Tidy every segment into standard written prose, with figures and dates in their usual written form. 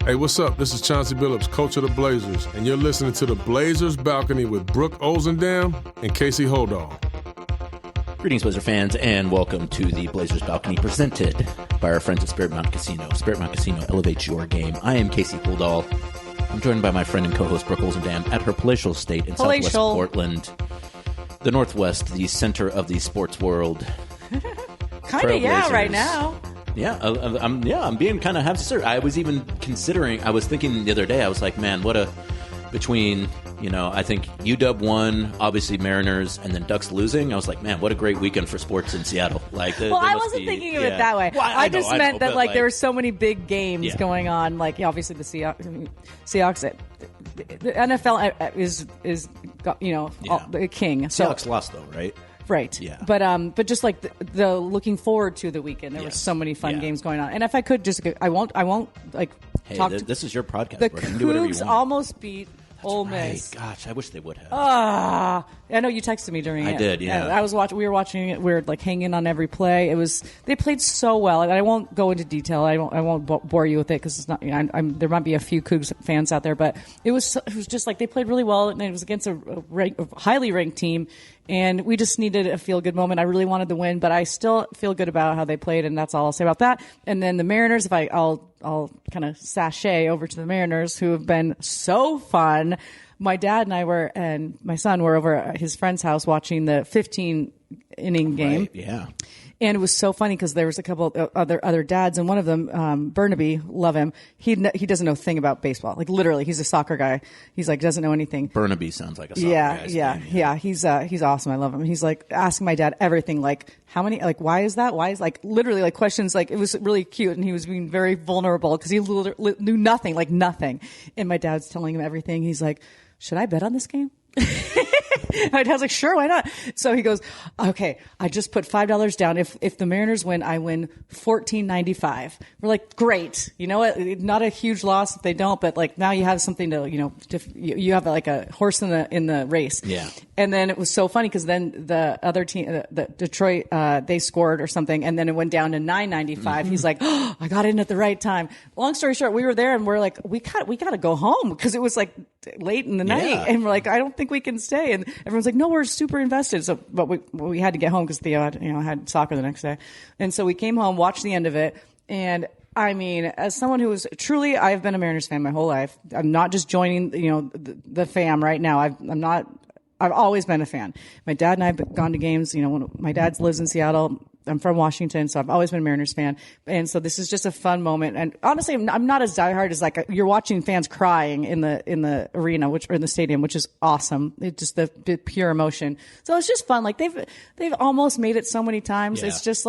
Hey, what's up? This is Chauncey Billups, coach of the Blazers, and you're listening to the Blazers Balcony with Brooke Olzendam and Casey Holdahl. Greetings, Blazer fans, and welcome to the Blazers Balcony presented by our friends at Spirit Mountain Casino. Spirit Mountain Casino elevates your game. I am Casey Holdahl. I'm joined by my friend and co-host Brooke Olzendam at her palatial estate in Southwest Portland, the Northwest, the center of the sports world. Kind of, yeah, right now. Yeah, I'm being kind of half-sincere. I was even considering, I was thinking the other day, I was like, man, between, I think UW won, obviously Mariners, and then Ducks losing. I was like, man, what a great weekend for sports in Seattle. I wasn't thinking of it that way. Well, I just meant that there were so many big games going on. Obviously the Seahawks, the NFL is the king. So, Seahawks lost though, right? Right. Yeah. But just like the looking forward to the weekend, there were so many fun games going on. And if I could just, I won't talk. This is your podcast. The Cougs do whatever you want. Almost beat Ole Right. Miss. Gosh, I wish they would have. I know you texted me during it. I did, yeah. I was watching. We were watching it. We were hanging on every play. They played so well. And I won't go into detail. I won't bore you with it because it's not. There might be a few Cougs fans out there, but it was just they played really well, and it was against a highly ranked team. And we just needed a feel-good moment. I really wanted the win, but I still feel good about how they played, and that's all I'll say about that. And then the Mariners, I'll kind of sashay over to the Mariners, who have been so fun. My dad and my son were over at his friend's house watching the 15-inning game. Right, yeah. And it was so funny because there was a couple of other dads, and one of them, Burnaby, love him. He doesn't know a thing about baseball. Literally, he's a soccer guy. He's doesn't know anything. Burnaby sounds like a soccer guy's name. Yeah. He's awesome. I love him. He's asking my dad everything, how many, why is that? Why is literally questions. It was really cute, and he was being very vulnerable because he knew nothing, nothing. And my dad's telling him everything. He's like, should I bet on this game? My dad's like, sure, why not? So he goes, okay, I just put $5 down. If the Mariners win, I win $14.95. We're like, great. You know what? Not a huge loss if they don't, but now you have something to, you have a horse in the race. Yeah. And then it was so funny because then the other team, the Detroit, they scored or something, and then it went down to $9.95. Mm-hmm. He's like, oh, I got in at the right time. Long story short, we were there and we're like, we got to go home because it was late in the night, and we're like, I don't think we can stay. And everyone's like, no, we're super invested. So, but we had to get home because Theo had soccer the next day, and so we came home, watched the end of it, and I mean, as someone who is truly, I've been a Mariners fan my whole life. I'm not just joining, the fam right now. I've always been a fan. My dad and I have gone to games. When my dad lives in Seattle. I'm from Washington, so I've always been a Mariners fan. And so this is just a fun moment. And honestly, I'm not as diehard as you're watching fans crying in the arena, or in the stadium, which is awesome. It's just the pure emotion. So it's just fun. They've almost made it so many times. Yeah. It's just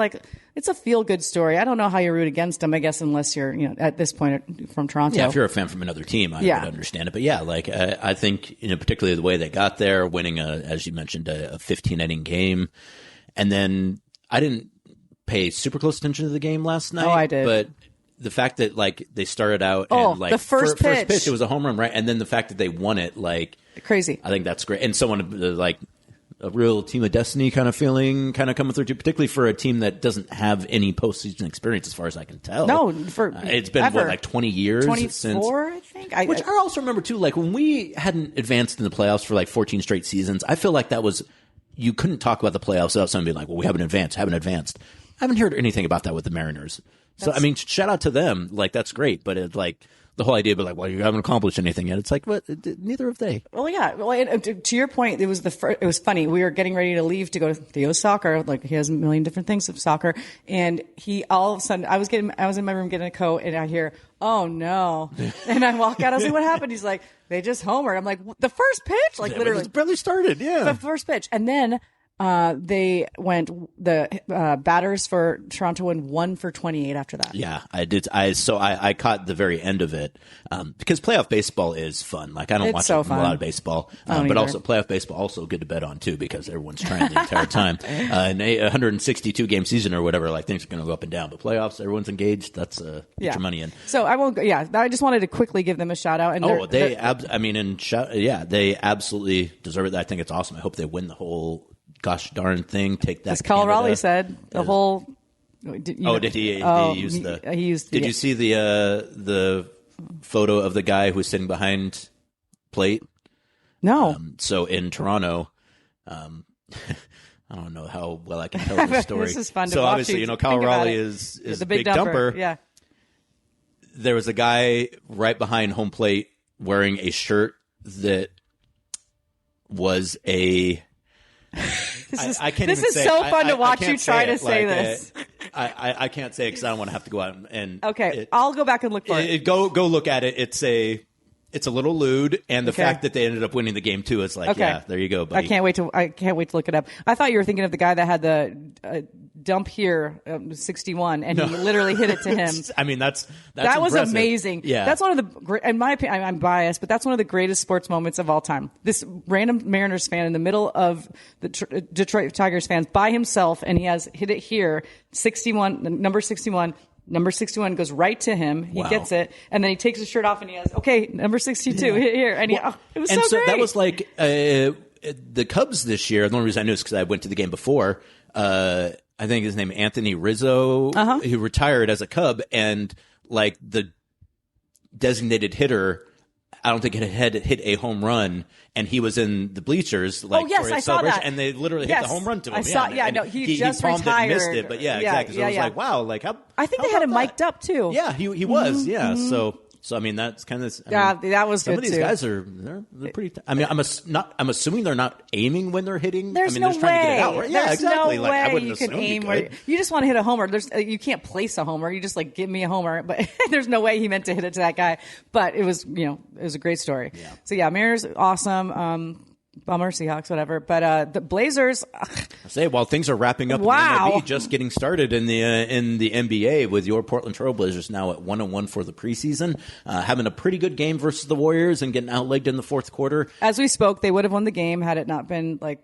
it's a feel good story. I don't know how you root against them, I guess, unless you're, at this point from Toronto. Yeah, if you're a fan from another team, I would understand it. But yeah, I think, particularly the way they got there, winning as you mentioned, a 15-inning game. And then I didn't pay super close attention to the game last night. Oh, I did. But the fact that they started out and the first pitch, it was a home run, right? And then the fact that they won it, crazy. I think that's great. And someone a real team of destiny kind of feeling kind of coming through too, particularly for a team that doesn't have any postseason experience as far as I can tell. No, it's been 20 years 24, since, I think. Which I also remember too, when we hadn't advanced in the playoffs for 14 straight seasons, I feel like that was, you couldn't talk about the playoffs without someone being like, well, we haven't advanced. I haven't heard anything about that with the Mariners. So, I mean, shout out to them. That's great. But it's the whole idea of well, you haven't accomplished anything yet. It's what? Neither have they. Well, yeah. Well, and to your point, it was funny. We were getting ready to leave to go to Theo's soccer. He has a million different things of soccer. And he, all of a sudden, I was in my room getting a coat, and I hear, oh no. And I walk out. I was like, what happened? He's like, they just homered. I'm like, the first pitch? Literally. It barely started. Yeah. The first pitch. And then, the batters for Toronto went 1 for 28 after that. Yeah, I did. I caught the very end of it because playoff baseball is fun. I don't watch a lot of baseball, but also playoff baseball also good to bet on too because everyone's trying the entire time. In a 162 game season or whatever, things are going to go up and down. But playoffs, everyone's engaged. That's get your money in. So I won't. Yeah, I just wanted to quickly give them a shout out. And they absolutely deserve it. I think it's awesome. I hope they win the whole gosh darn thing. Take that. As Kyle Raleigh said, the whole. Did he use the? He used. Did you see the photo of the guy who's sitting behind plate? No. So in Toronto, I don't know how well I can tell this story. This is fun to so watch obviously, you Kyle think about Raleigh it. is the big dumper. Yeah. There was a guy right behind home plate wearing a shirt that was a. I can't this even is say so it. fun to watch can't you try to it. say Like, this. I can't say it because I don't want to have to go out and. Okay, I'll go back and look for it. Go look at it. It's a little lewd, and the fact that they ended up winning the game too is like, yeah, there you go, buddy. I can't wait to look it up. I thought you were thinking of the guy that had the dump here, 61, and he literally hit it to him. I mean, that was impressive. amazing. Yeah, that's one of the, in my opinion, I'm biased, but that's one of the greatest sports moments of all time. This random Mariners fan in the middle of the Detroit Tigers fans by himself, and he has hit it here, 61, number 61. Number 61 goes right to him. He gets it, and then he takes his shirt off, and he has, okay, number 62 hit here, and it was so great. That was like the Cubs this year. The only reason I knew is because I went to the game before. I think his name Anthony Rizzo. He retired as a Cub, and like the designated hitter, I don't think it had hit a home run, and he was in the bleachers for his celebration, and they literally hit the home run to him. He just palmed retired. It, missed it, but exactly. So it was like, wow, like how I think they had him mic'd up too. Yeah, he was. Yeah, so I mean that's kind of that was some good of these too. guys they're pretty. I mean, I'm assuming they're not aiming when they're hitting. There's I mean, no they're trying to get it out. way. Right? Yeah, There's exactly. no like I way wouldn't you can assume aim. you could. You just want to hit a homer. You can't place a homer. You just like give me a homer, but there's no way he meant to hit it to that guy. But it was it was a great story. Yeah. So yeah, Mariners awesome. Bummer, Seahawks, whatever. But the Blazers. I say, while things are wrapping up, Wow. in the MLB, just getting started in the NBA with your Portland Trail Blazers now at 1-1 for the preseason, having a pretty good game versus the Warriors and getting outlegged in the fourth quarter. As we spoke, they would have won the game had it not been like.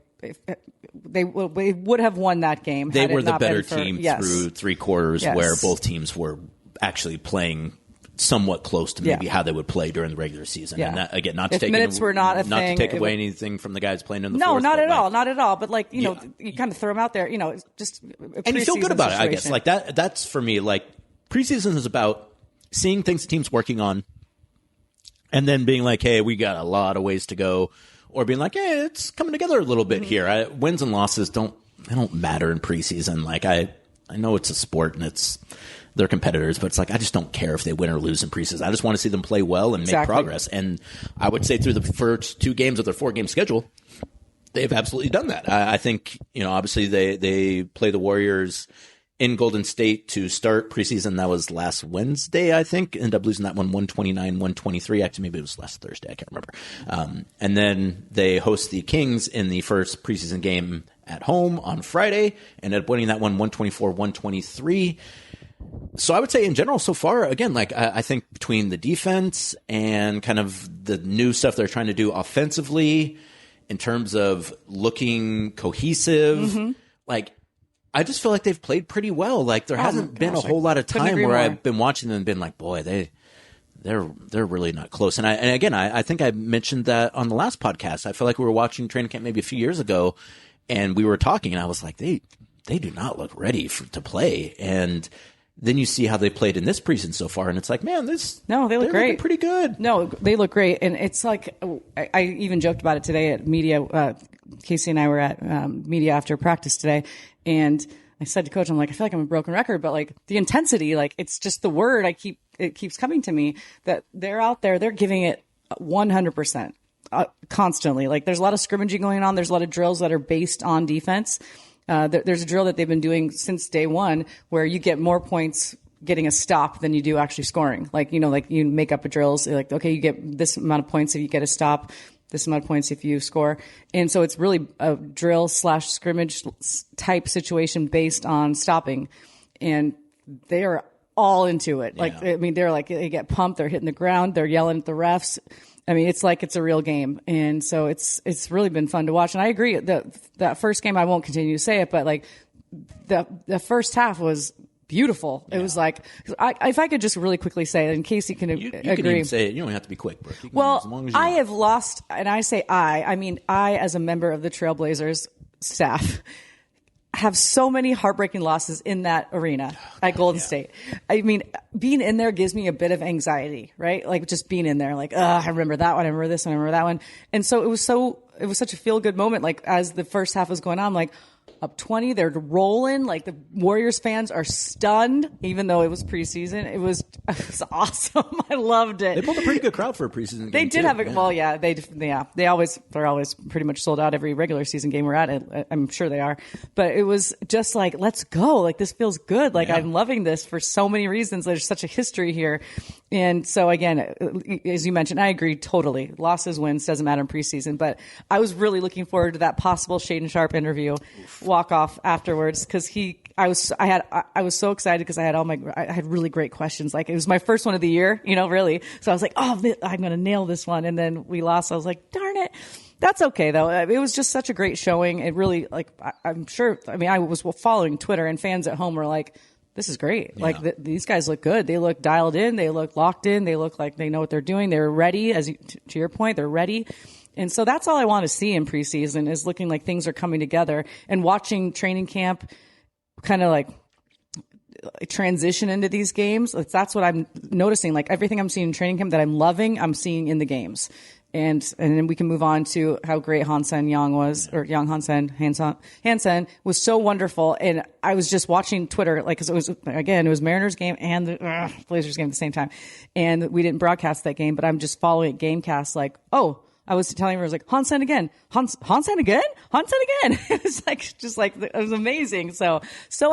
They would have won that game. They had were it the not better been for, team yes. through three quarters, Yes. where both teams were actually playing somewhat close to maybe how they would play during the regular season. Yeah. And that, again, not to If take minutes were not a thing, to take it away would- anything from the guys playing in the No, fourth. not but at like, all, not at all. But like you kind of throw them out there. It's just and you feel good about it, I guess. situation. Like that. That's for me. Like preseason is about seeing things the team's working on, and then being like, "Hey, we got a lot of ways to go," or being like, "Hey, it's coming together a little bit here." Wins and losses don't matter in preseason. Like I know it's a sport and they're competitors, but it's like I just don't care if they win or lose in preseason. I just want to see them play well and make progress. And I would say through the first 2 games of their 4-game schedule, they've absolutely done that. I think obviously they play the Warriors in Golden State to start preseason. That was last Wednesday, I think. Ended up losing that one 129-123. Actually, maybe it was last Thursday. I can't remember. And then they host the Kings in the first preseason game at home on Friday. Ended up winning that one 124-123. So I would say in general so far, again, like I think between the defense and kind of the new stuff they're trying to do offensively in terms of looking cohesive, like I just feel like they've played pretty well. Like there hasn't been a whole lot of time where I've been watching them and been like, boy, they're really not close. And again, I think I mentioned that on the last podcast. I feel like we were watching training camp maybe a few years ago, and we were talking, and I was like, they do not look ready to play. And then you see how they played in this preseason so far, and it's like, man, they look great, pretty good. No, they look great, and it's like I even joked about it today at media. Casey and I were at media after practice today, and I said to Coach, I'm like, I feel like I'm a broken record, but like the intensity, like it's just the word it keeps coming to me that they're out there, they're giving it 100%. Constantly. Like there's a lot of scrimmaging going on. There's a lot of drills that are based on defense. There's a drill that they've been doing since day one where you get more points getting a stop than you do actually scoring. Like, like you make up a drills, like, okay, you get this amount of points if you get a stop, this amount of points if you score. And so it's really a drill / scrimmage type situation based on stopping. And they are all into it. Like, I mean, they get pumped, they're hitting the ground, they're yelling at the refs. I mean, it's like it's a real game. And so it's really been fun to watch. And I agree that first game, I won't continue to say it, but like the first half was beautiful. It was like, if I could just really quickly say it, and Casey can agree. You can even say it. You don't have to be quick, Brooke. Well, as long as I have lost, and I say I mean, I as a member of the Trailblazers staff have so many heartbreaking losses in that arena at Golden State. I mean, being in there gives me a bit of anxiety, right? Like just being in there, like, I remember that one, I remember this one, I remember that one. And so it was such a feel good moment. Like as the first half was going on, I'm like, up 20, they're rolling. Like the Warriors fans are stunned, even though it was preseason. It was awesome. I loved it. They pulled a pretty good crowd for a preseason game. They did have a well, yeah. They're always pretty much sold out every regular season game we're at. I'm sure they are, but it was just like, let's go. Like this feels good. Like I'm loving this for so many reasons. There's such a history here, and so again, as you mentioned, I agree totally. Losses, wins doesn't matter in preseason, but I was really looking forward to that possible Shaedon Sharpe interview. Walk off afterwards because I was so excited because I had really great questions. Like it was my first one of the year, really. So I was like, I'm going to nail this one. And then we lost. I was like, darn it. That's okay though. It was just such a great showing. It really I'm sure. I mean, I was following Twitter and fans at home were like, this is great. Yeah. Like these guys look good. They look dialed in. They look locked in. They look like they know what they're doing. They're ready. To your point, they're ready. And so that's all I want to see in preseason is looking like things are coming together and watching training camp kind of like transition into these games. That's what I'm noticing. Like everything I'm seeing in training camp that I'm loving, I'm seeing in the games. And then we can move on to how great Hansen was so wonderful. And I was just watching Twitter, like, cause it was Mariners game and the Blazers game at the same time. And we didn't broadcast that game, but I'm just following it Gamecast like, I was telling her, I was like, Hansen again. Hansen again? It was it was amazing. So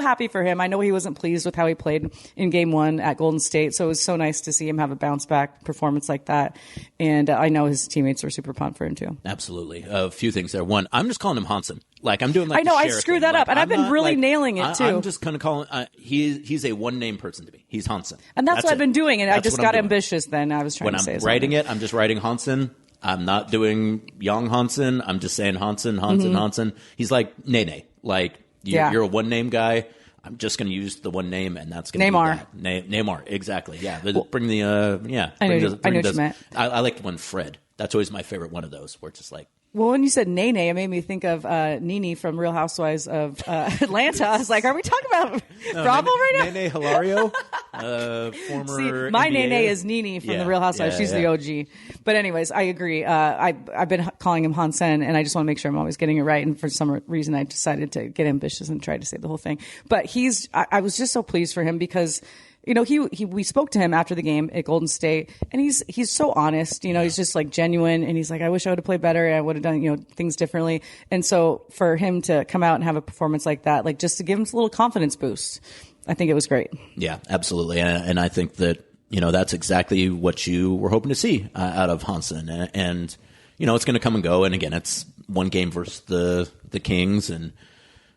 happy for him. I know he wasn't pleased with how he played in game 1 at Golden State. So it was so nice to see him have a bounce back performance like that. And I know his teammates were super pumped for him too. Absolutely. A few things there. One, I'm just calling him Hansen. Like I'm doing like I know, the I Cher screwed thing. that up. And I've been really nailing it too. I'm just kind of calling, he's a one name person to me. He's Hansen. And that's what I've been doing. And I just got ambitious then. I was trying to say when I'm writing it, I'm just writing Hansen. I'm not doing young Hansen. I'm just saying Hansen. He's like Nene. Like you're a one name guy. I'm just going to use the one name, and that's going to be that. Neymar. Exactly. Yeah. Bring the I know what you meant. I like one Fred. That's always my favorite one of those where it's just like. Well, when you said Nene, it made me think of Nene from Real Housewives of Atlanta. I was like, are we talking about Bravo right now? Nene Hilario, former See, my NBA. Nene is Nene from the Real Housewives. She's the OG. But anyways, I agree. I've been calling him Hansen, and I just want to make sure I'm always getting it right. And for some reason, I decided to get ambitious and try to say the whole thing. But I was just so pleased for him because we spoke to him after the game at Golden State, and he's so honest. He's just like genuine, and he's like, I wish I would have played better. I would have done, things differently. And so for him to come out and have a performance like that, like just to give him a little confidence boost, I think it was great. Yeah, absolutely. And I think that, that's exactly what you were hoping to see out of Hansen. And it's going to come and go. And again, it's one game versus the Kings, and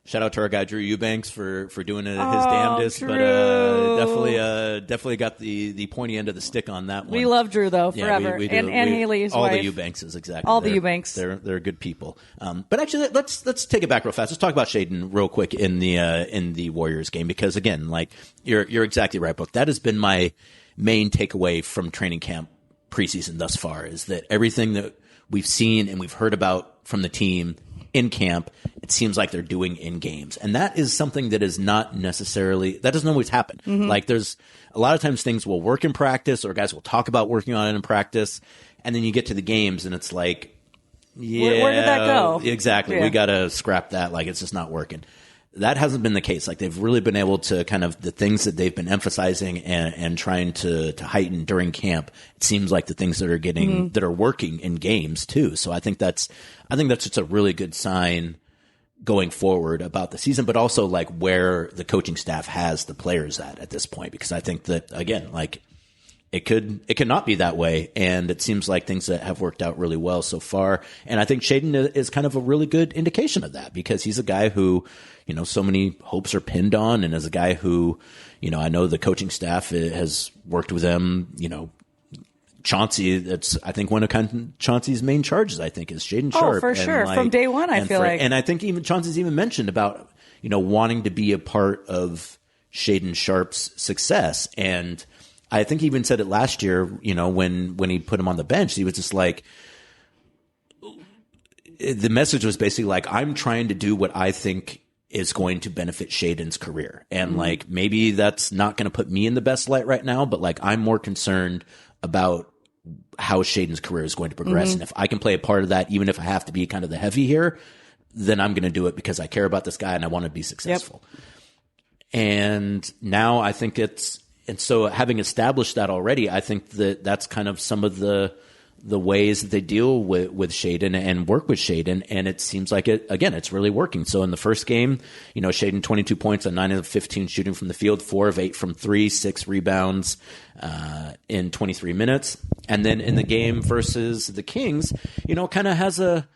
shout out to our guy Jrue Eubanks for doing it at his damnedest, Jrue. but definitely got the pointy end of the stick on that one. We love Jrue though forever, we do. and Haley, his all wife. the Eubankses, exactly. All the Eubanks. They're good people. But actually, let's take it back real fast. Let's talk about Shaedon real quick in the Warriors game, because again, like you're exactly right, Brooke. That has been my main takeaway from training camp preseason thus far, is that everything that we've seen and we've heard about from the team in camp, it seems like they're doing in games. And that is something that is not necessarily, that doesn't always happen. Mm-hmm. Like there's a lot of times things will work in practice, or guys will talk about working on it in practice, and then you get to the games and it's like, where did that go? Exactly. Yeah. We got to scrap that. Like it's just not working. That hasn't been the case. Like they've really been able to kind of the things that they've been emphasizing and trying to heighten during camp. It seems like the things that are getting that are working in games too. So I think that's just a really good sign going forward about the season, but also like where the coaching staff has the players at this point, because I think that again, like it could not be that way. And it seems like things that have worked out really well so far. And I think Shaedon is kind of a really good indication of that, because he's a guy who, so many hopes are pinned on, and as a guy who, I know the coaching staff has worked with him, Chauncey, that's, I think one of Chauncey's main charges, I think, is Shaedon Sharpe. Oh, for sure. From day one, I feel like. And I think even Chauncey's even mentioned about, wanting to be a part of Shaedon Sharpe's success. And I think he even said it last year, when he put him on the bench, he was just like, the message was basically like, I'm trying to do what I think is going to benefit Shaedon's career. And like, maybe that's not going to put me in the best light right now, but like, I'm more concerned about how Shaedon's career is going to progress. And if I can play a part of that, even if I have to be kind of the heavy here, then I'm going to do it because I care about this guy and I want to be successful. And now I think and so having established that already, I think that that's kind of some of the ways that they deal with Shaedon and work with Shaedon. And it seems like it's really working. So in the first game, Shaedon 22 points on 9 of 15 shooting from the field, 4 of 8 from 3, 6 rebounds, in 23 minutes. And then in the game versus the Kings, kind of has a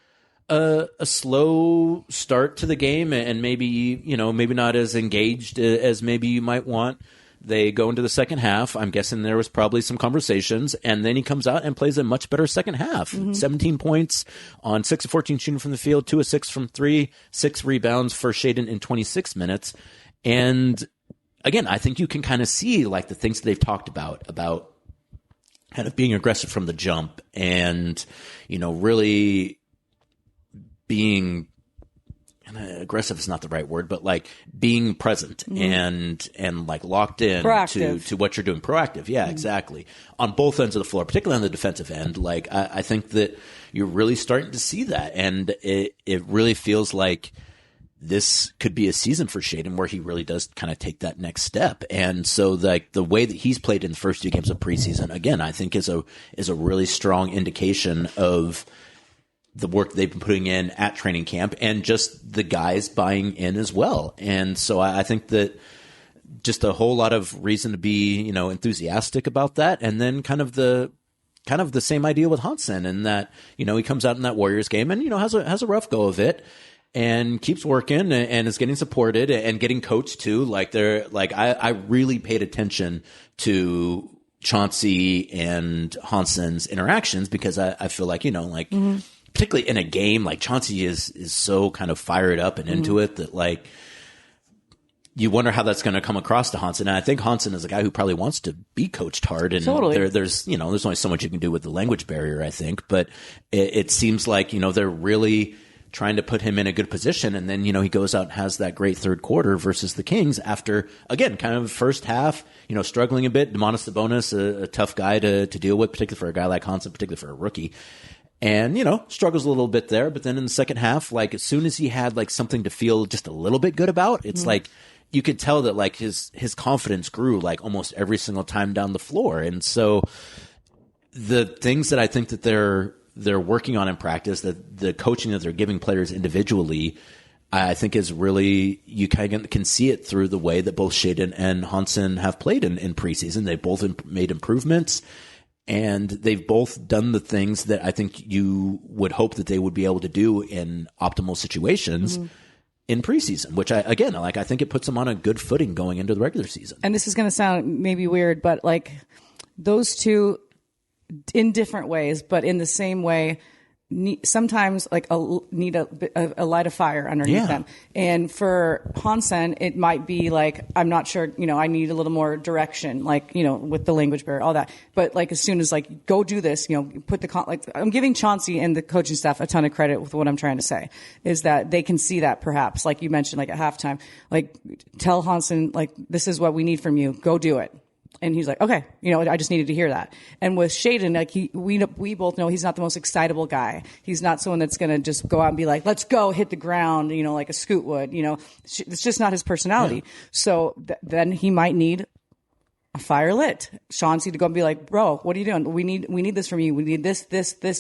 slow start to the game and maybe not as engaged as maybe you might want. They go into the second half. I'm guessing there was probably some conversations, and then he comes out and plays a much better second half. 17 points on 6 of 14 shooting from the field, 2 of 6 from 3, 6 rebounds for Shaedon in 26 minutes. And again, I think you can kind of see like the things that they've talked about kind of being aggressive from the jump and, really being aggressive is not the right word, but like being present and like locked in to what you're doing. Proactive. Yeah, exactly. On both ends of the floor, particularly on the defensive end. Like I think that you're really starting to see that. And it really feels like this could be a season for Shaedon where he really does kind of take that next step. And so like the way that he's played in the first 2 games of preseason, again, I think is a really strong indication of the work they've been putting in at training camp and just the guys buying in as well. And so I think that just a whole lot of reason to be, enthusiastic about that. And then kind of the same idea with Hansen and that, he comes out in that Warriors game and, has a rough go of it and keeps working and is getting supported and getting coached too. Like I really paid attention to Chauncey and Hansen's interactions because I feel like, particularly in a game, like Chauncey is so kind of fired up and into it that like you wonder how that's going to come across to Hansen. And I think Hansen is a guy who probably wants to be coached hard. And there's only so much you can do with the language barrier, I think. But it seems like, they're really trying to put him in a good position. And then, he goes out and has that great third quarter versus the Kings after, again, kind of first half, struggling a bit. Domantas Sabonis, a tough guy to deal with, particularly for a guy like Hansen, particularly for a rookie. And, struggles a little bit there. But then in the second half, like as soon as he had like something to feel just a little bit good about, it's like you could tell that like his confidence grew like almost every single time down the floor. And so the things that I think that they're working on in practice, that the coaching that they're giving players individually, I think is really, you kind of can see it through the way that both Shaedon and Hansen have played in preseason. They both made improvements. And they've both done the things that I think you would hope that they would be able to do in optimal situations in preseason, which I think it puts them on a good footing going into the regular season. And this is going to sound maybe weird, but like those two in different ways, but in the same way, sometimes like need a light of fire underneath them. And for Hansen, it might be like, I'm not sure, I need a little more direction, like, with the language barrier, all that. But like, as soon as like, go do this, put the, I'm giving Chauncey and the coaching staff a ton of credit with what I'm trying to say is that they can see that perhaps, like you mentioned, like at halftime, like tell Hansen, like, this is what we need from you. Go do it. And he's like, okay, I just needed to hear that. And with Shaedon, like we both know he's not the most excitable guy. He's not someone that's going to just go out and be like, let's go hit the ground, like a Scoot would, it's just not his personality. Yeah. So then he might need a fire lit Chauncey to go and be like, bro, what are you doing? We need this from you. We need this,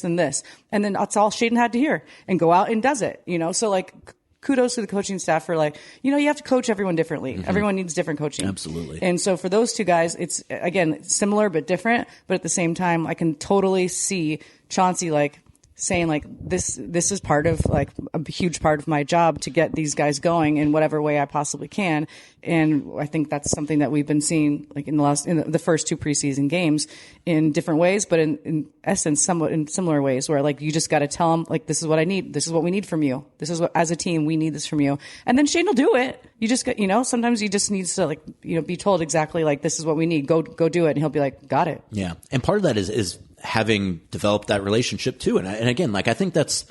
and this. And then that's all Shaedon had to hear and go out and does it, so like, kudos to the coaching staff for like, you have to coach everyone differently. Everyone needs different coaching. Absolutely. And so for those two guys, it's again, similar but different. But at the same time, I can totally see Chauncey like saying like, this is part of like a huge part of my job to get these guys going in whatever way I possibly can. And I think that's something that we've been seeing like in the first 2 preseason games in different ways, but in essence, somewhat in similar ways where like, you just got to tell them like, this is what I need. This is what we need from you. This is what, as a team, we need this from you. And then Shaedon will do it. You just got, sometimes you just need to like, be told exactly like, this is what we need. Go do it. And he'll be like, got it. Yeah. And part of that is having developed that relationship too. And again, like I think that's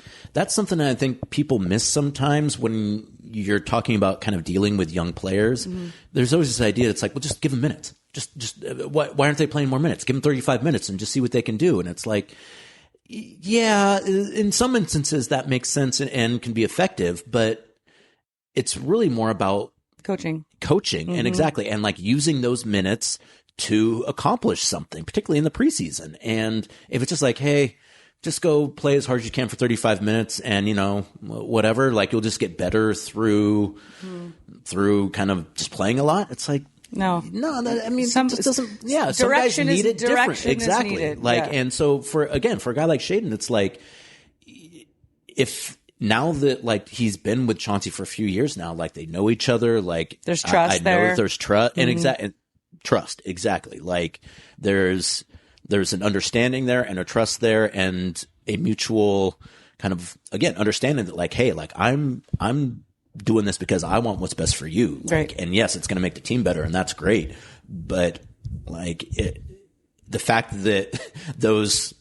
something that I think people miss sometimes when, you're talking about kind of dealing with young players, there's always this idea that's like, well, just give them minutes. Why aren't they playing more minutes? Give them 35 minutes and just see what they can do. And it's like, yeah, in some instances that makes sense and can be effective, but it's really more about coaching and exactly. And like using those minutes to accomplish something, particularly in the preseason. And if it's just like, hey, just go play as hard as you can for 35 minutes and, whatever, like you'll just get better through kind of just playing a lot. It's like, no, I mean, some just doesn't, some guys need it different. Exactly. Needed, and so for a guy like Shaedon, it's like, if now that like he's been with Chauncey for a few years now, like they know each other, like there's trust there. There's trust and trust. Exactly. Like there's an understanding there and a trust there and a mutual kind of, again, understanding that like, hey, like I'm doing this because I want what's best for you. Like, right. And yes, it's going to make the team better and that's great. But like the fact that those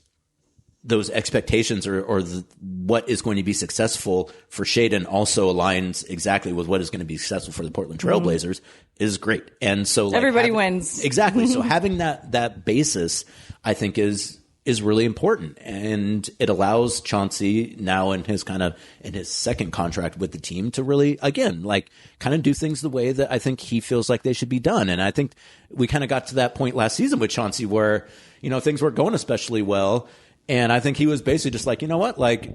expectations or what is going to be successful for Shaedon also aligns exactly with what is going to be successful for the Portland Trailblazers is great. And so like, everybody wins. Exactly. So having that basis, I think is really important. And it allows Chauncey now in his second contract with the team to really, again, like kind of do things the way that I think he feels like they should be done. And I think we kind of got to that point last season with Chauncey where, things weren't going especially well. And I think he was basically just like, you know what, like,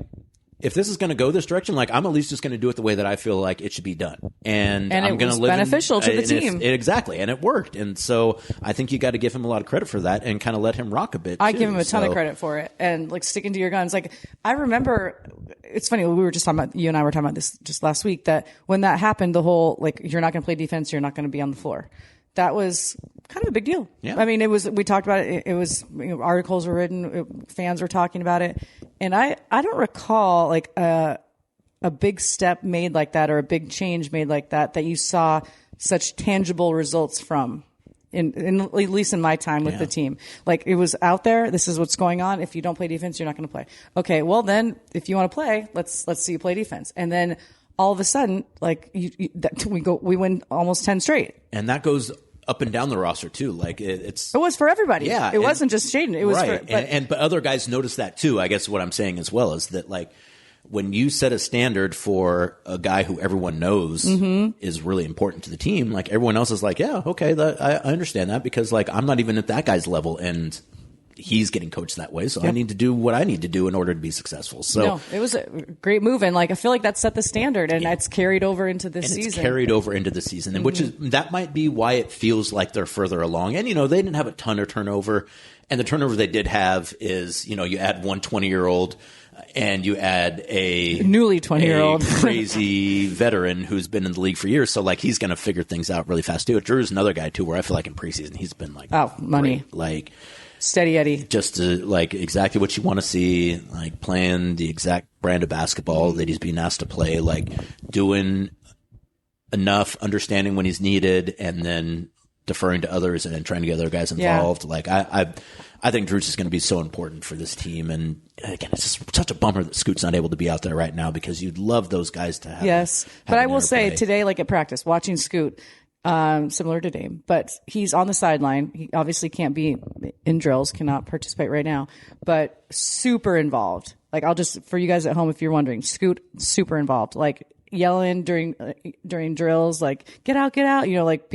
if this is going to go this direction, like, I'm at least just going to do it the way that I feel like it should be done. And I'm going to live beneficial to the team. Exactly. And it worked. And so I think you got to give him a lot of credit for that and kind of let him rock a bit. I give him a ton of credit for it. And like sticking to your guns. Like, I remember, it's funny, we were just talking about, you and I were talking about this just last week, that when that happened, the whole, like, you're not going to play defense, you're not going to be on the floor. That was kind of a big deal. Yeah. I mean, we talked about it. It was, articles were written, fans were talking about it. And I don't recall like a big step made like that or a big change made like that you saw such tangible results from in at least in my time with the team. Like it was out there. This is what's going on. If you don't play defense, you're not going to play. Okay. Well then if you want to play, let's see you play defense. And then all of a sudden, like we win almost 10 straight. And that goes up and down the roster too. Like it was for everybody. Yeah, it wasn't just Shaedon. It was right. But other guys noticed that too. I guess what I'm saying as well is that like when you set a standard for a guy who everyone knows is really important to the team, like everyone else is like, yeah, okay, I understand that because like I'm not even at that guy's level and he's getting coached that way, so I need to do what I need to do in order to be successful. So no, it was a great move, and like I feel like that set the standard, and it's carried over into this season. It's carried over into the season, and which is that might be why it feels like they're further along. And they didn't have a ton of turnover, and the turnover they did have is you add one 20-year-old. And you add a newly 20-year-old crazy veteran who's been in the league for years, so like he's going to figure things out really fast too. Jrue's another guy too, where I feel like in preseason he's been like money, great. Like steady Eddie, just like exactly what you want to see, like playing the exact brand of basketball that he's being asked to play, like doing enough, understanding when he's needed, and then deferring to others and then trying to get other guys involved. Like I think Jrue's is going to be so important for this team. And again, it's just such a bummer that Scoot's not able to be out there right now because you'd love those guys to have. Yes. But I will say today, like at practice, watching Scoot, similar to Dame, but he's on the sideline. He obviously can't be in drills, cannot participate right now, but super involved. Like for you guys at home, if you're wondering, Scoot, super involved. Like yelling during drills, like get out, like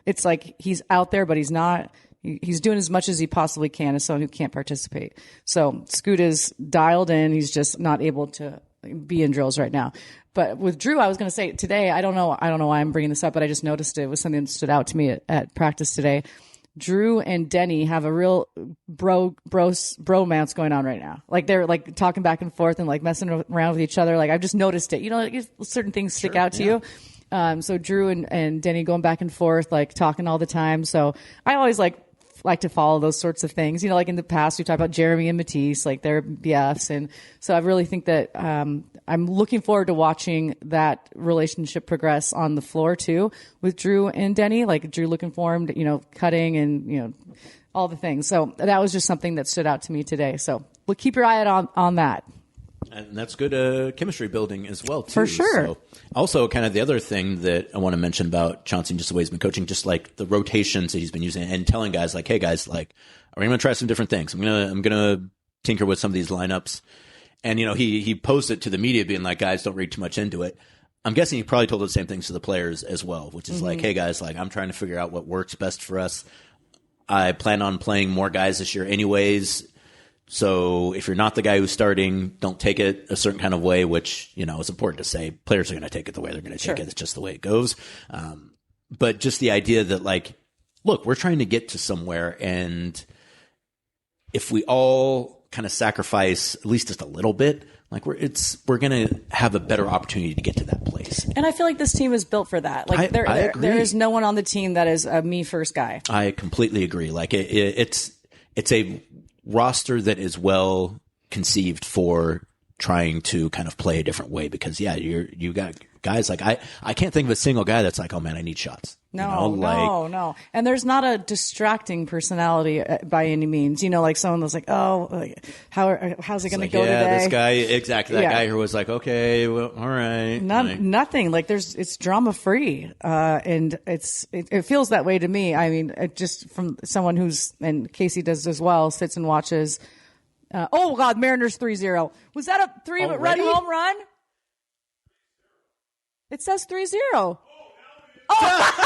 it's like he's out there, but he's not. He's doing as much as he possibly can as someone who can't participate. So Scoot is dialed in. He's just not able to be in drills right now. But with Jrue, I was going to say today, I don't know why I'm bringing this up, but I just noticed it was something that stood out to me at practice today. Jrue and Denny have a real bromance going on right now. Like they're like talking back and forth and like messing around with each other. Like I've just noticed it. Like certain things stick out to you. So Jrue and Denny going back and forth, like talking all the time. So I always like to follow those sorts of things. Like in the past, we talked about Jeremy and Matisse, like they're BFs. And so I really think that I'm looking forward to watching that relationship progress on the floor too with Jrue and Denny, like Jrue looking for him, cutting and, all the things. So that was just something that stood out to me today. So we'll keep your eye on that. And that's good chemistry building as well, too. For sure. So, also, kind of the other thing that I want to mention about Chauncey and just the way he's been coaching, just like the rotations that he's been using and telling guys like, hey, guys, like, I'm going to try some different things. I'm going to tinker with some of these lineups. And, he posed it to the media being like, guys, don't read too much into it. I'm guessing he probably told the same things to the players as well, which is like, hey, guys, like, I'm trying to figure out what works best for us. I plan on playing more guys this year anyways. So if you're not the guy who's starting, don't take it a certain kind of way, which, is important to say. Players are going to take it the way they're going to take it. It's just the way it goes. But just the idea that, like, look, we're trying to get to somewhere. And if we all kind of sacrifice at least just a little bit, like we're going to have a better opportunity to get to that place. And I feel like this team is built for that. Like I agree. There is no one on the team that is a me first guy. I completely agree. Like it's a roster that is well conceived for trying to kind of play a different way because you got guys like I can't think of a single guy that's like, oh man, I need shots. No. And there's not a distracting personality by any means. Like someone that's like, oh, like, how's it going to go today? This guy, exactly. That guy who was like, okay, well, all right. Nothing. Like it's drama free. And it feels that way to me. I mean, just from someone and Casey does as well, sits and watches. Oh God, Mariners 3-0. Was that a 3-run home run? It says 3-0. Oh.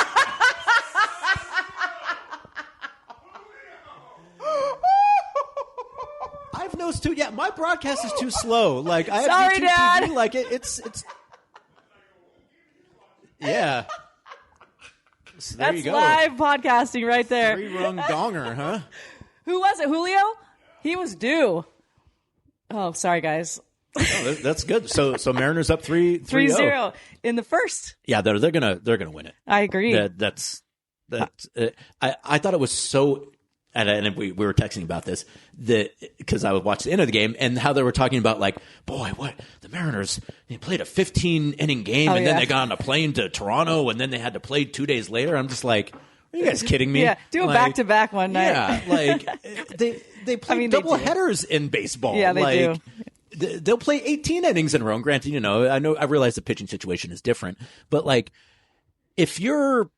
I've noticed too. Yeah, my broadcast is too slow. Like I have Sorry, YouTube Dad. TV, like it's. Yeah. So there That's you go. live podcasting right there. 3-rung donger, huh? Who was it? Julio? He was due. Oh, sorry, guys. Oh, that's good. So Mariners up 3-0 in the first. Yeah, they're gonna win it. I agree. That's I thought it was so. And we were texting about this because I would watch the end of the game and how they were talking about like, boy, what the Mariners, they played a 15-inning game and then they got on a plane to Toronto and then they had to play 2 days later. I'm just like, are you guys kidding me? Yeah, do a back-to-back one night. Yeah, like they play double headers in baseball. Yeah, they do. They'll play 18 innings in a row. And granted, I realize the pitching situation is different, but like if you're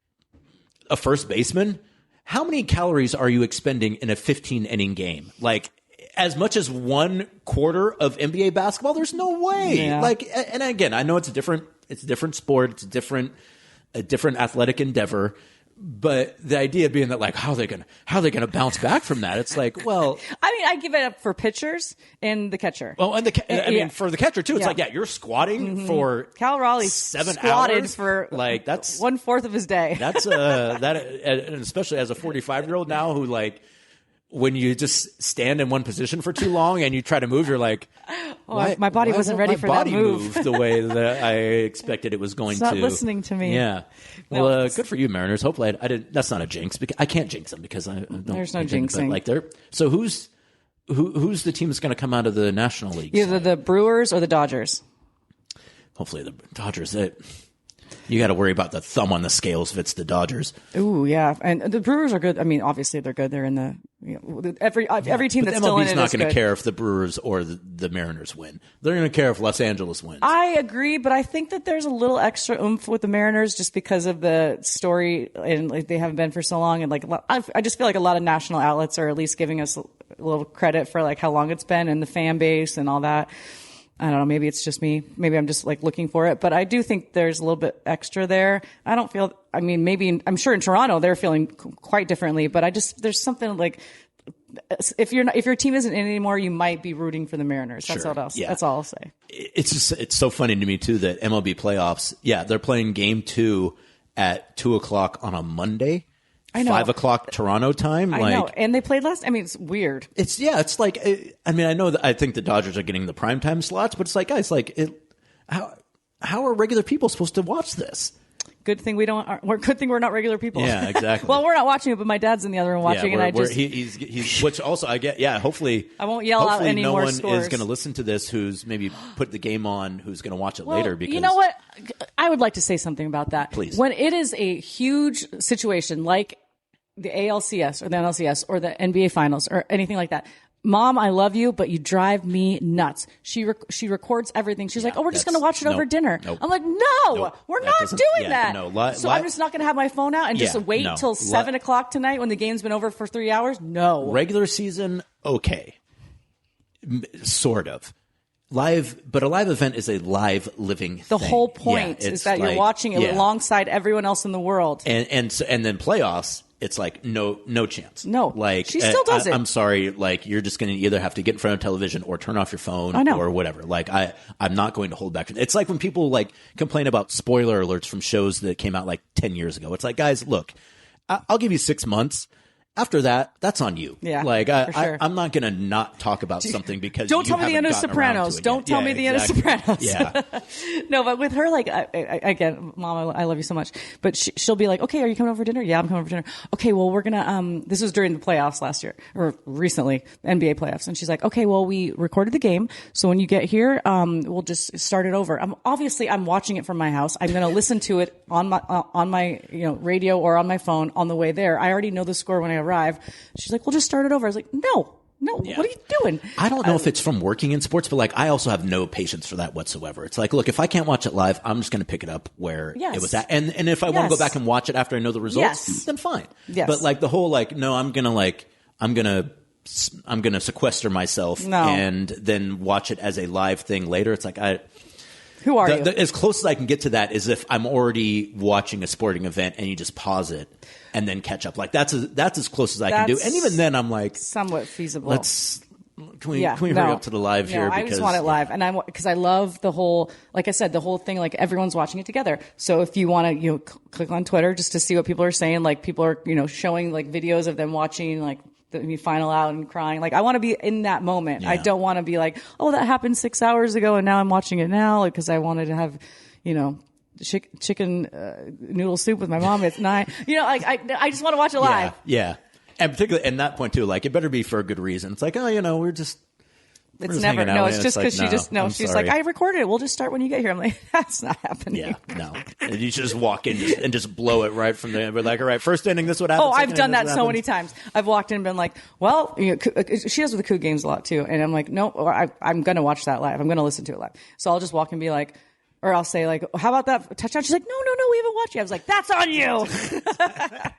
a first baseman, how many calories are you expending in a 15-inning game? Like, as much as 1/4 of NBA basketball? There's no way. Yeah. Like, and again, I know it's a different sport. It's a different athletic endeavor. But the idea being that, like, how are they gonna bounce back from that? It's like, well, I mean, I give it up for pitchers and the catcher. Well, and I mean, for the catcher too, it's like, you're squatting for Cal Raleigh 7 squatted hours for like that's 1/4 of his day. That's and especially as a 45-year-old now who like. When you just stand in one position for too long and you try to move, you're like, my body wasn't ready for that move. The way that I expected it was going it's to. Not listening to me. Yeah. Well, good for you, Mariners. Hopefully, I didn't. That's not a jinx because I can't jinx them because I don't. There's no jinxing. Like so who's the team that's going to come out of the National League? Either the Brewers or the Dodgers. Hopefully, the Dodgers. You got to worry about the thumb on the scales if it's the Dodgers. Ooh, yeah, and the Brewers are good. I mean, obviously they're good. They're in the every team that's still in it is good. MLB's not going to care if the Brewers or the Mariners win. They're going to care if Los Angeles wins. I agree, but I think that there's a little extra oomph with the Mariners just because of the story and like they haven't been for so long. And like I just feel like a lot of national outlets are at least giving us a little credit for like how long it's been and the fan base and all that. I don't know. Maybe it's just me. Maybe I'm just like looking for it, but I do think there's a little bit extra there. I don't feel, I mean, maybe I'm sure in Toronto they're feeling quite differently, but there's something like if your team isn't in anymore, you might be rooting for the Mariners. That's all else. Yeah. That's all I'll say. It's so funny to me too that MLB playoffs. Yeah. They're playing game 2 at 2:00 on a Monday. I know. 5:00 Toronto time. I know. And they played last. I mean, it's weird. It's like, I mean, I think the Dodgers are getting the primetime slots, but it's like, guys, like how are regular people supposed to watch this? Good thing good thing we're not regular people. Yeah, exactly. Well, we're not watching it, but my dad's in the other room watching, he's which also I get. Yeah, hopefully I won't yell out any more scores. No one is going to listen to this who's maybe put the game on, who's going to watch it later. Because you know what, I would like to say something about that. Please, when it is a huge situation like the ALCS or the NLCS or the NBA Finals or anything like that, Mom, I love you, but you drive me nuts. She records everything. She's like, oh, we're just going to watch it over dinner. Nope. I'm like, no, we're not doing that. So I'm just not going to have my phone out and just wait till 7 o'clock tonight when the game's been over for 3 hours. No. Regular season, okay. Sort of. Live, but a live event is a live living The thing. whole point is that you're watching it alongside everyone else in the world. And then playoffs, it's like no chance. No, like she still does it. I'm sorry, like you're just going to either have to get in front of television or turn off your phone or whatever. Like I'm not going to hold back. It's like when people like complain about spoiler alerts from shows that came out like 10 years ago. It's like, guys, look, I'll give you 6 months. After that, that's on you. Yeah, like sure. I'm not going to not talk about something because don't tell me the end of Sopranos. Don't tell me the end of Sopranos. Yeah. No, but with her, like again, Mom, I love you so much. But she'll be like, okay, are you coming over for dinner? Yeah, I'm coming over for dinner. Okay, well, we're gonna. This was during the playoffs last year or recently, NBA playoffs, and she's like, okay, well, we recorded the game, so when you get here, we'll just start it over. I'm watching it from my house. I'm gonna listen to it on my radio or on my phone on the way there. I already know the score when I arrive. She's like, we'll just start it over. I was like, no, what are you doing? I don't know if it's from working in sports, but like I also have no patience for that whatsoever. It's like, look, if I can't watch it live, I'm just going to pick it up where it was at. And if I want to go back and watch it after I know the results, then fine. Yes. But like the whole like, no, I'm going to sequester myself and then watch it as a live thing later. It's like, who are you? As close as I can get to that is if I'm already watching a sporting event and you just pause it and then catch up. Like that's as close as I can do. And even then, I'm like somewhat feasible. Can we hurry up to the live here? I just want it live, and because I love the whole, like I said, the whole thing. Like everyone's watching it together. So if you want to, click on Twitter just to see what people are saying. Like people are, showing like videos of them watching like the final out and crying. Like I want to be in that moment. I don't want to be like, oh, that happened 6 hours ago and now I'm watching it now because I wanted to have, chicken noodle soup with my mom at 9. I just want to watch it live. Yeah. And particularly in that point too, like it better be for a good reason. It's like, oh, we're just. It's never. No, it's just because she's like, I recorded it. We'll just start when you get here. I'm like, that's not happening. Yeah, no. And you should just walk in and just blow it right from there. We're like, all right, first inning, this would happen. Oh, I've done that so many times. I've walked in and been like, well, she does with the Coup games a lot too. And I'm like, no, I'm going to watch that live. I'm going to listen to it live. So I'll just walk and be like, or I'll say like, how about that touchdown? She's like, no, we haven't watched it. I was like, that's on you.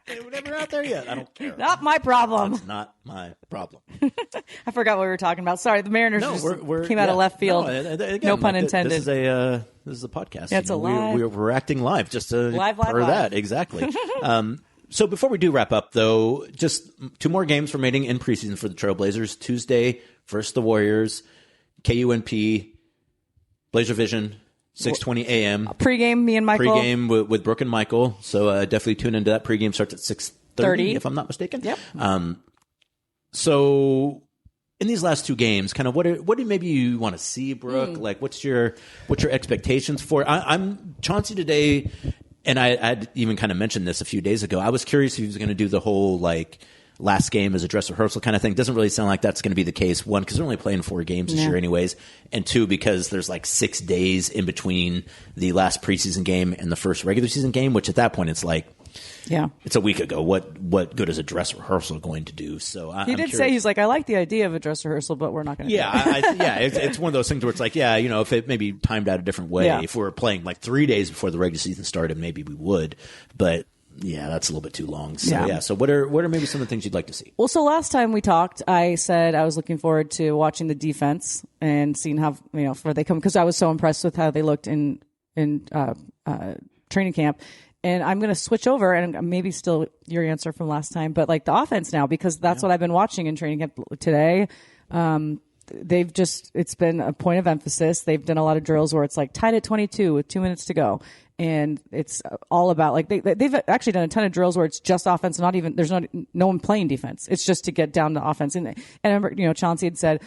They were never out there yet. I don't care. Not my problem. That's not my problem. I forgot what we were talking about. Sorry, the Mariners came out of left field. No pun intended. This is a podcast. Yeah, it's a live. We're acting live just to live. That exactly. So before we do wrap up, though, just 2 more games remaining in preseason for the Trailblazers. Tuesday versus the Warriors, KUNP, Blazer Vision. 6:20 a.m. Pregame, me and Michael. Pregame with Brooke and Michael. So definitely tune into that. Pregame starts at 6:30, if I'm not mistaken. Yep. So in these last 2 games, kind of what do maybe you want to see, Brooke? Like what's your expectations for? I'm Chauncey today, and I'd even kind of mentioned this a few days ago. I was curious if he was going to do the whole like last game as a dress rehearsal kind of thing. Doesn't really sound like that's going to be the case. 1, because they're only playing 4 games this year anyways. And 2, because there's like 6 days in between the last preseason game and the first regular season game, which at that point it's like, it's a week ago. What good is a dress rehearsal going to do? So he did say, he's like, I like the idea of a dress rehearsal, but we're not going to. It's one of those things where it's like, if it maybe timed out a different way, if we were playing like 3 days before the regular season started, maybe we would, but. Yeah, that's a little bit too long. So so what are maybe some of the things you'd like to see? Well, so last time we talked, I said I was looking forward to watching the defense and seeing how where they come, because I was so impressed with how they looked in training camp. And I'm going to switch over, and maybe still your answer from last time, but like the offense now, because that's what I've been watching in training camp today. It's been a point of emphasis. They've done a lot of drills where it's like tied at 22 with 2 minutes to go. And it's all about like they've actually done a ton of drills where it's just offense, not even there's no one playing defense. It's just to get down to offense. And I remember Chauncey had said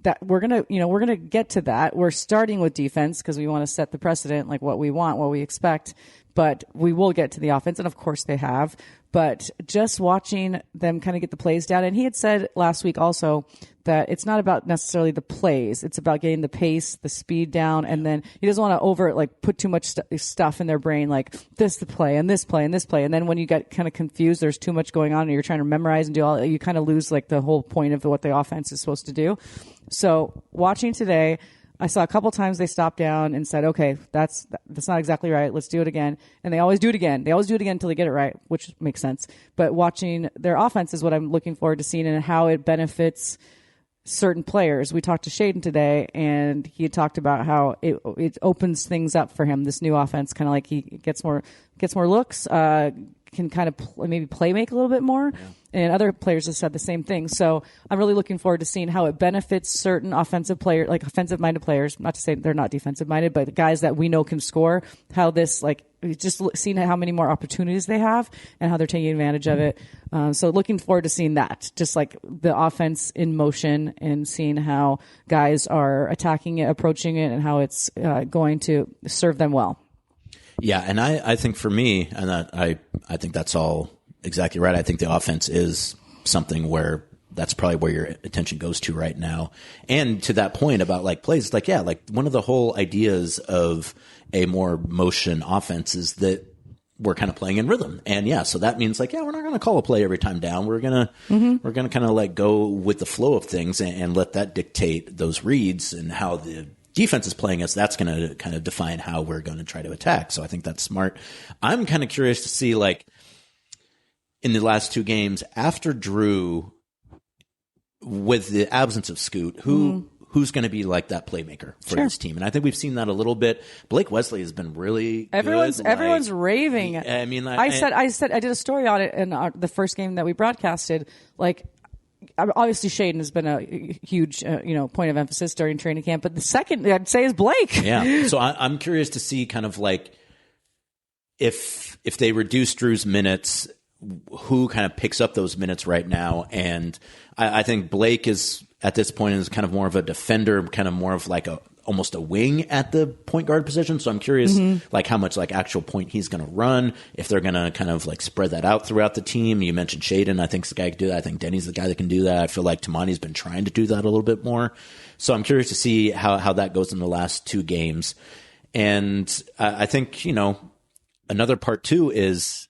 that we're gonna get to that. We're starting with defense because we want to set the precedent, like what we want, what we expect but we will get to the offense. And of course they have, but just watching them kind of get the plays down. And he had said last week also that it's not about necessarily the plays. It's about getting the pace, the speed down. And then he doesn't want to put too much stuff in their brain, like this, the play and this play and this play. And then when you get kind of confused, there's too much going on and you're trying to memorize and do all, you kind of lose like the whole point of what the offense is supposed to do. So watching today, I saw a couple times they stopped down and said, okay, that's not exactly right. Let's do it again. And they always do it again. They always do it again until they get it right, which makes sense. But watching their offense is what I'm looking forward to seeing and how it benefits certain players. We talked to Shaedon today, and he had talked about how it opens things up for him, this new offense, kind of like he gets more looks, can kind of maybe play make a little bit more. Yeah. And other players have said the same thing. So I'm really looking forward to seeing how it benefits certain offensive players, like offensive-minded players, not to say they're not defensive-minded, but the guys that we know can score, how this, like, just seeing how many more opportunities they have and how they're taking advantage of it. So looking forward to seeing that, just like the offense in motion and seeing how guys are attacking it, approaching it, and how it's going to serve them well. Yeah, and I think for me, and I think that's all exactly right. I think the offense is something where that's probably where your attention goes to right now. And to that point about like plays, like, yeah, like one of the whole ideas of a more motion offense is that we're kind of playing in rhythm. And yeah, so that means like, yeah, we're not going to call a play every time down. We're going to kind of like go with the flow of things and let that dictate those reads and how the defense is playing us. That's going to kind of define how we're going to try to attack. So I think that's smart. I'm kind of curious to see, like, in the last two games after Jrue, with the absence of Scoot, who's going to be like that playmaker for this team? And I think we've seen that a little bit. Blake Wesley has been really good. Everyone's raving. I mean, I did a story on it in the first game that we broadcasted. Like, obviously Shaedon has been a huge point of emphasis during training camp, but the second I'd say is Blake. Yeah. So I'm curious to see kind of like if they reduce Jrue's minutes, who kind of picks up those minutes right now. And I think Blake is at this point is kind of more of a defender, kind of more of like almost a wing at the point guard position. So I'm curious like how much like actual point he's going to run, if they're going to kind of like spread that out throughout the team. You mentioned Shaedon. I think the guy can do that. I think Denny's the guy that can do that. I feel like Tamani's been trying to do that a little bit more. So I'm curious to see how that goes in the last two games. And I think, another part too is,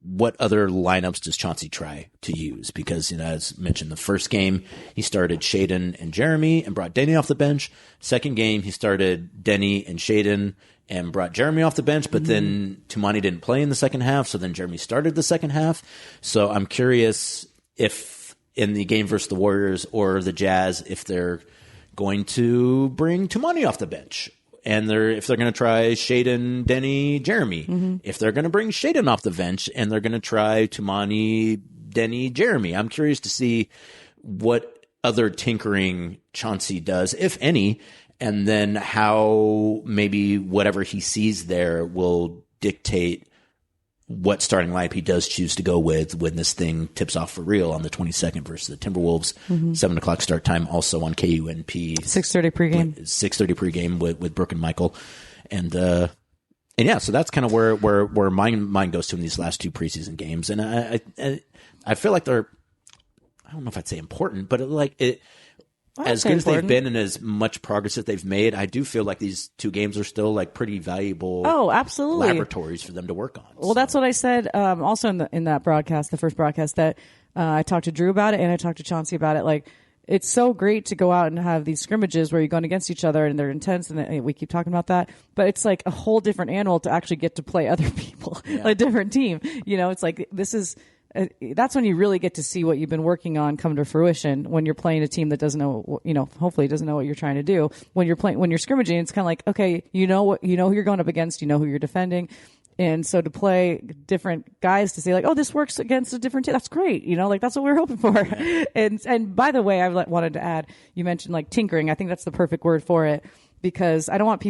what other lineups does Chauncey try to use? Because, as mentioned, the first game, he started Shaedon and Jeremy and brought Denny off the bench. Second game, he started Denny and Shaedon and brought Jeremy off the bench, but then Tamani didn't play in the second half, so then Jeremy started the second half. So I'm curious if in the game versus the Warriors or the Jazz, if they're going to bring Tamani off the bench. And if they're going to try Shaedon, Denny, Jeremy. If they're going to bring Shaedon off the bench and they're going to try Tamani, Denny, Jeremy. I'm curious to see what other tinkering Chauncey does, if any, and then how maybe whatever he sees there will dictate what starting lineup he does choose to go with when this thing tips off for real on the 22nd versus the Timberwolves. 7:00 start time, also on KUNP. 6:30 pregame. 6:30 pregame with Brooke and Michael. And yeah, so that's kind of where my mind goes to in these last two preseason games. And I feel like they're, I don't know if I'd say important, but as good as they've been and as much progress that they've made, I do feel like these two games are still like pretty valuable absolutely laboratories for them to work on. Well, that's what I said also in that broadcast, the first broadcast, that I talked to Jrue about it and I talked to Chauncey about it. Like, it's so great to go out and have these scrimmages where you're going against each other and they're intense, and we keep talking about that. But it's like a whole different animal to actually get to play other people, a different team. It's like that's when you really get to see what you've been working on come to fruition, when you're playing a team that doesn't know, hopefully doesn't know what you're trying to do. When you're scrimmaging, it's kind of like, okay, who you're going up against, who you're defending. And so to play different guys to say like, oh, this works against a different team, that's great. That's what we're hoping for. And by the way, I wanted to add, you mentioned like tinkering. I think that's the perfect word for it. because I don't want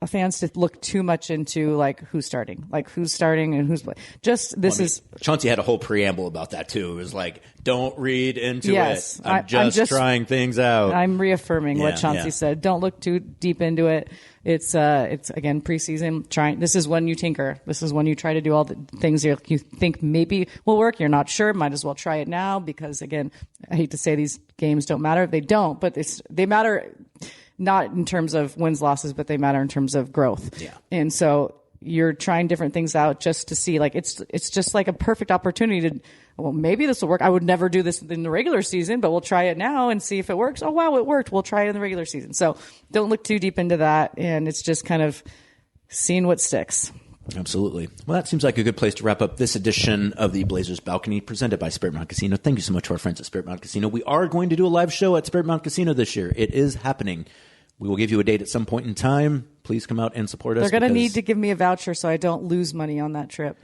fans to look too much into like who's starting and who's playing. Chauncey had a whole preamble about that too. It was like, don't read into it. I'm just trying things out. I'm reaffirming what Chauncey said. Don't look too deep into it. It's again preseason. This is when you tinker. This is when you try to do all the things you think maybe will work. You're not sure. Might as well try it now because again, I hate to say these games don't matter. They don't, but they matter not in terms of wins, losses, but they matter in terms of growth. Yeah. And so you're trying different things out just to see. Like it's just like a perfect opportunity to. Well, maybe this will work. I would never do this in the regular season, but we'll try it now and see if it works. Oh, wow, it worked. We'll try it in the regular season. So don't look too deep into that. And it's just kind of seeing what sticks. Absolutely. Well, that seems like a good place to wrap up this edition of the Blazers Balcony presented by Spirit Mountain Casino. Thank you so much to our friends at Spirit Mountain Casino. We are going to do a live show at Spirit Mountain Casino this year. It is happening. We will give you a date at some point in time. Please come out and support us. They're going to need to give me a voucher so I don't lose money on that trip.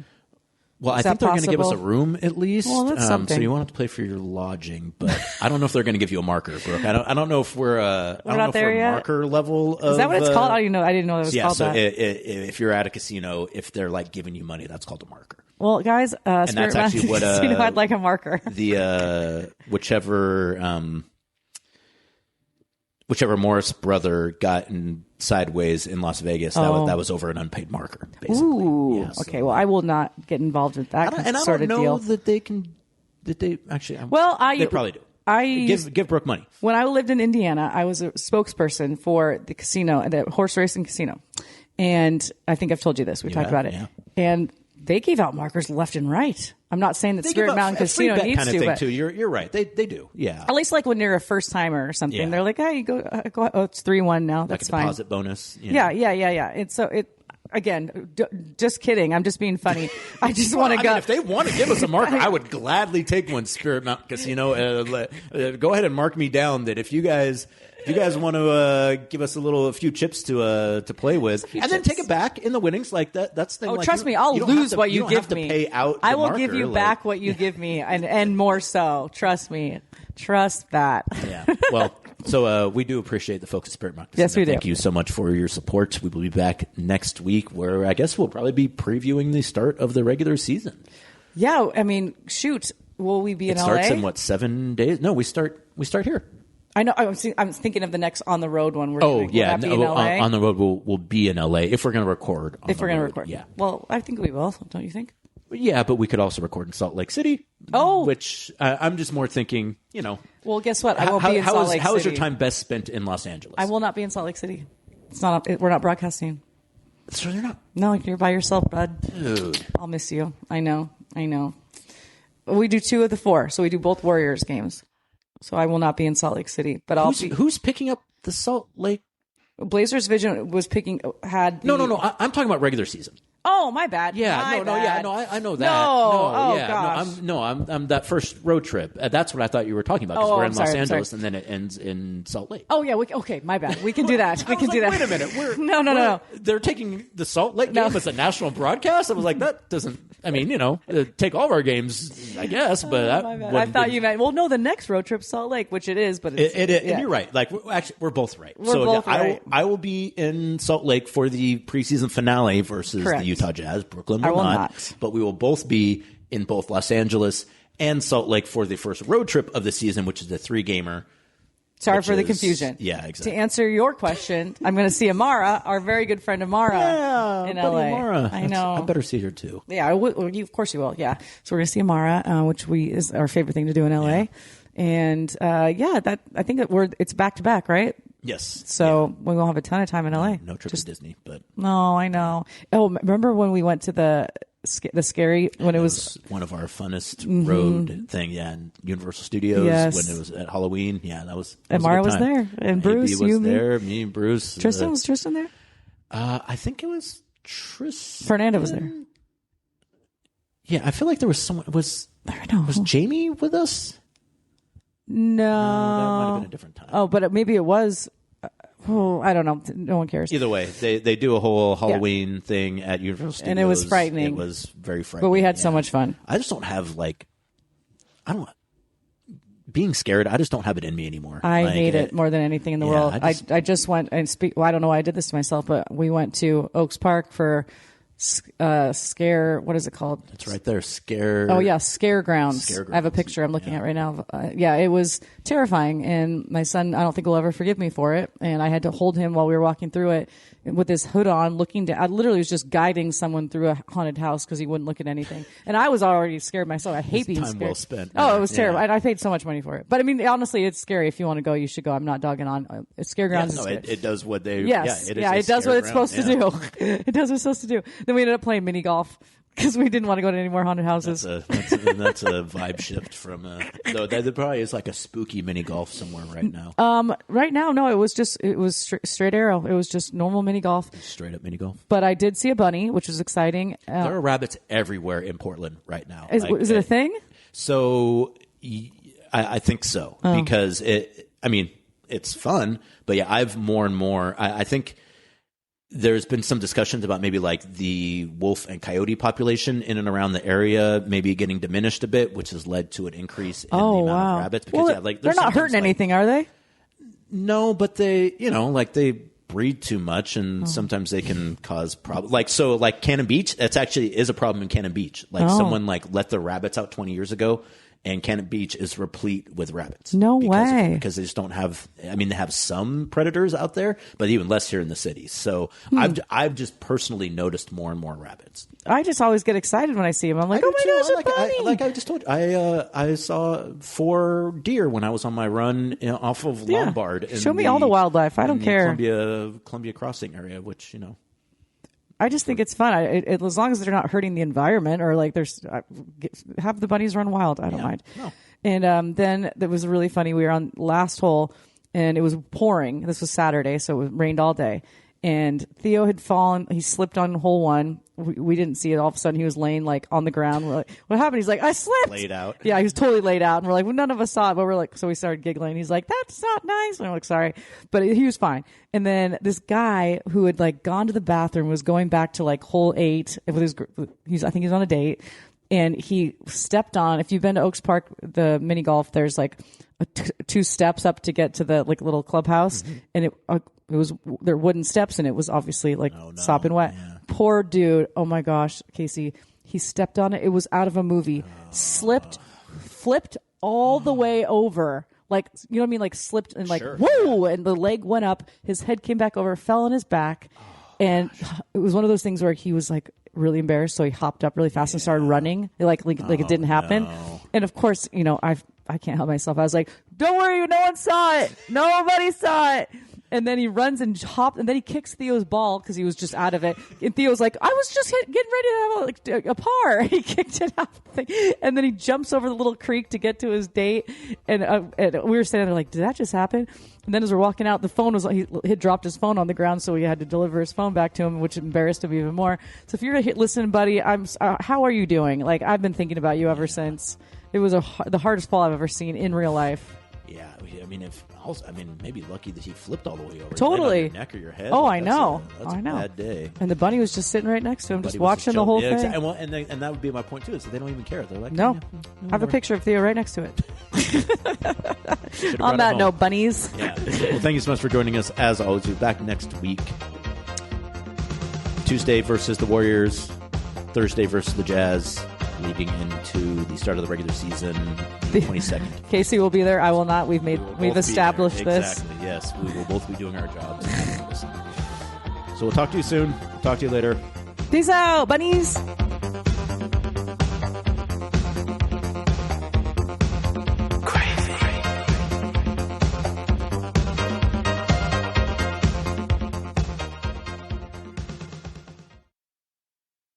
Well, I think they're going to give us a room at least. Well, that's something. So you won't have to pay for your lodging, but I don't know if they're going to give you a marker, Brooke. I don't know if we're not there yet. Marker level. Is that what it's called? I didn't know that it was called that. Yeah, so if you're at a casino, if they're like giving you money, that's called a marker. Well, guys, and that's actually what I'd like a marker. Whichever Morris brother got sideways in Las Vegas, that was over an unpaid marker, basically. Ooh, yeah, so. okay. Well, I will not get involved with that sort of deal. I don't know that they can. That they actually. They probably do. Give Brooke money. When I lived in Indiana, I was a spokesperson for the casino, the horse racing casino, and I think I've told you this. We talked about it, and they gave out markers left and right. I'm not saying that Spirit Mountain Casino needs kind of to, thing but too. You're right. They do. Yeah. At least like when you're a first timer or something, they're like, "Hey, you go. Oh, it's 3-1 now. That's like a deposit fine." bonus. Yeah. It's so it. Again, just kidding. I'm just being funny. I just want to go. If they want to give us a marker, I would gladly take one. Spirit Mountain Casino. Go ahead and mark me down that if you guys want to give us a few chips to play with, and then take it back in the winnings like that. That's the thing. Oh, like, trust me, I'll lose what you give me. Pay out. I will give you back what you give me, and more so. Trust me. Trust that. Yeah. Well. So we do appreciate the folks at Spirit Mountain Casino. Yes, we do. Thank you so much for your support. We will be back next week where I guess we'll probably be previewing the start of the regular season. Yeah, I mean, shoot. Will we be in LA? It starts in 7 days? No, we start here. I know. I'm thinking of the next on the road one. On the road we'll be in LA if we're going to record. If we're going to record, yeah. Well, I think we will. Don't you think? Yeah, but we could also record in Salt Lake City. Oh, which I'm just more thinking, Well, guess what? I won't be in Salt Lake City. How is your time best spent in Los Angeles? I will not be in Salt Lake City. It's not. We're not broadcasting. So you're not. No, you're by yourself, bud. Dude, I'll miss you. I know. We do 2 of the 4, so we do both Warriors games. So I will not be in Salt Lake City, but who's picking up the Salt Lake? Blazers Vision was picking. No. I'm talking about regular season. Oh, my bad. Yeah, I know that. Gosh. I'm that first road trip. That's what I thought you were talking about because we're in Los Angeles and then it ends in Salt Lake. Oh yeah, okay, my bad. We can do that. We can do that. Wait a minute. No. They're taking the Salt Lake game as a national broadcast. I was like, that doesn't. I mean, take all of our games, I guess. But I thought you meant. Well, no, the next road trip Salt Lake, which it is, but and you're right. Like we're both right. Right. I will be in Salt Lake for the preseason finale versus the Utah Jazz. Brooklyn will not, but we will both be in both Los Angeles and Salt Lake for the first road trip of the season, which is the 3-gamer. Sorry for the confusion. Yeah, exactly. To answer your question, I'm going to see Amara, our very good friend Amara, in LA. Amara. I know. I better see her too. Yeah, of course you will. Yeah, so we're going to see Amara, which is our favorite thing to do in LA. Yeah. And I think it's back to back, right? Yes. So we won't have a ton of time in LA. No trip to Disney, but no, I know. Oh, remember when we went to the scary when it was one of our funnest road thing? Yeah, in Universal Studios when it was at Halloween. Yeah, that was. And Mara was there, and Bruce was there. Me and Bruce. Tristan was Tristan there. I think it was Tristan. Fernando was there. Yeah, I feel like there was someone. Was Jamie with us? No, that might have been a different time. Oh, but maybe it was. I don't know. No one cares. Either way, they do a whole Halloween thing at Universal Studios. And it was frightening. It was very frightening. But we had so much fun. I just don't have being scared, I just don't have it in me anymore. I hate it more than anything in the world. I just went and I don't know why I did this to myself, but we went to Oaks Park for scare. What is it called? It's right there. Scare. Oh yeah, Scare Grounds. I have a picture I'm looking at right now. It was terrifying, and my son, I don't think will ever forgive me for it. And I had to hold him while we were walking through it with his hood on, looking down. I literally was just guiding someone through a haunted house because he wouldn't look at anything. And I was already scared myself. I hate being scared. Well spent. Oh, it was terrible. I paid so much money for it. But I mean, honestly, it's scary. If you want to go, you should go. I'm not dogging on. Scare Grounds. No, it does what they. Yes. It does what it's supposed to do. It does what it's supposed to do. Then we ended up playing mini golf because we didn't want to go to any more haunted houses. That's a vibe shift from. Though there probably is like a spooky mini golf somewhere right now. Right now, no. It was straight arrow. It was just normal mini golf. Straight up mini golf. But I did see a bunny, which was exciting. There are rabbits everywhere in Portland right now. Is it a thing? So I think so because it's fun. But yeah, I've more and more. I think. There's been some discussions about maybe like the wolf and coyote population in and around the area maybe getting diminished a bit, which has led to an increase in the amount of rabbits. Because, they're not hurting anything, are they? No, but they, they breed too much, and sometimes they can cause problems. Like Cannon Beach, that's actually is a problem in Cannon Beach. Someone let the rabbits out 20 years ago. And Cannon Beach is replete with rabbits. No way. Because they just don't have, they have some predators out there, but even less here in the cities. So I've just personally noticed more and more rabbits. I just always get excited when I see them. I'm like, oh my gosh, a bunny. Like I just told you, I saw 4 deer when I was on my run off of Lombard. Show me all the wildlife. I don't care. Columbia Crossing area, which, I just think it's fun. As long as they're not hurting the environment or have the bunnies run wild. I don't mind. No. And then it was really funny. We were on last hole and it was pouring. This was Saturday, so it rained all day. And Theo had fallen. He slipped on hole 1. We didn't see it. All of a sudden, he was laying on the ground. We're like, "What happened?" He's like, "I slipped." Laid out. Yeah, he was totally laid out. And we're like, "Well, none of us saw it." But we're like, so we started giggling. He's like, "That's not nice." And I'm like, "Sorry," but he was fine. And then this guy who had gone to the bathroom was going back to hole 8 with his. I think he's on a date, and he stepped on. If you've been to Oaks Park, the mini golf, there's 2 steps up to get to the little clubhouse, and it was there were wooden steps, and it was obviously sopping wet. Yeah. Poor dude. Oh my gosh, Casey. He stepped on it. It was out of a movie. Slipped, flipped all the way over. You know what I mean? Slipped and sure. whoa, and the leg went up. His head came back over, fell on his back. And it was one of those things where he was really embarrassed. So he hopped up really fast and started running like it didn't happen. No. And of course, I can't help myself. I was like, don't worry. No one saw it. Nobody saw it. And then he runs and hopped, and then he kicks Theo's ball because he was just out of it. And Theo's like, I was just getting ready to have a par. He kicked it out. And then he jumps over the little creek to get to his date. And we were standing there like, did that just happen? And then as we're walking out, the phone he had dropped his phone on the ground, so we had to deliver his phone back to him, which embarrassed him even more. So if you're listening, buddy, how are you doing? I've been thinking about you ever since. It was the hardest fall I've ever seen in real life. Yeah, maybe lucky that he flipped all the way over. Totally. On your neck or your head. Oh, I know. That's a bad day. And the bunny was just sitting right next to him, just watching the whole thing. Exactly. And that would be my point too. Is that they don't even care. They're like, no. I have a picture of Theo right next to it. On that note, bunnies. Yeah. Well, thank you so much for joining us. As always, we'll be back next week. Tuesday versus the Warriors. Thursday versus the Jazz. Leading into the start of the regular season, the 22nd. Casey will be there. I will not. We've established this. Exactly. Yes, we will both be doing our jobs. So we'll talk to you soon. Talk to you later. Peace out, bunnies.